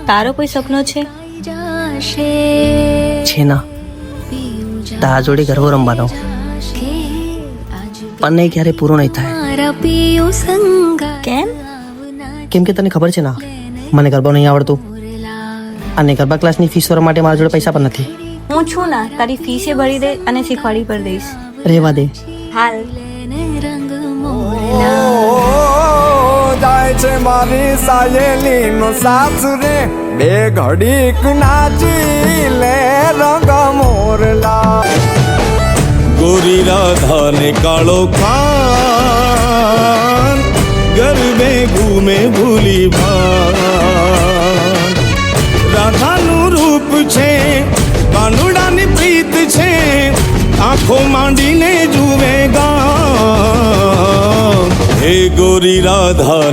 તારો કોઈ સપનો છે? છે ના, તારા જોડે ગરબો રમવાનો, પણ નહીં ક્યારે પૂરો નહીં થાય. કેમ? કેમ કે તને ખબર છે ના, મને ગરબા નહીં આવડતું અને ગરબા ક્લાસની ફીસ ભરવા માટે મારા જોડે પૈસા પણ નથી. હું છું ના, તારી ફીસે ભરી દે અને શીખવાડી પર દઈશ. રહેવા દે. હાલ. જાય છે મારી સાયેલી નો સાથ રે, બે ઘડીક નાચી લે રંગ મોરલા. गोरी राधा ने कालो खान गरबे घूमे भूली भान. राधाનું રૂપ છે, કાનુડાની પ્રીત છે, આંખો માંડીને જુએ ગામ. હે ગોરી રાધા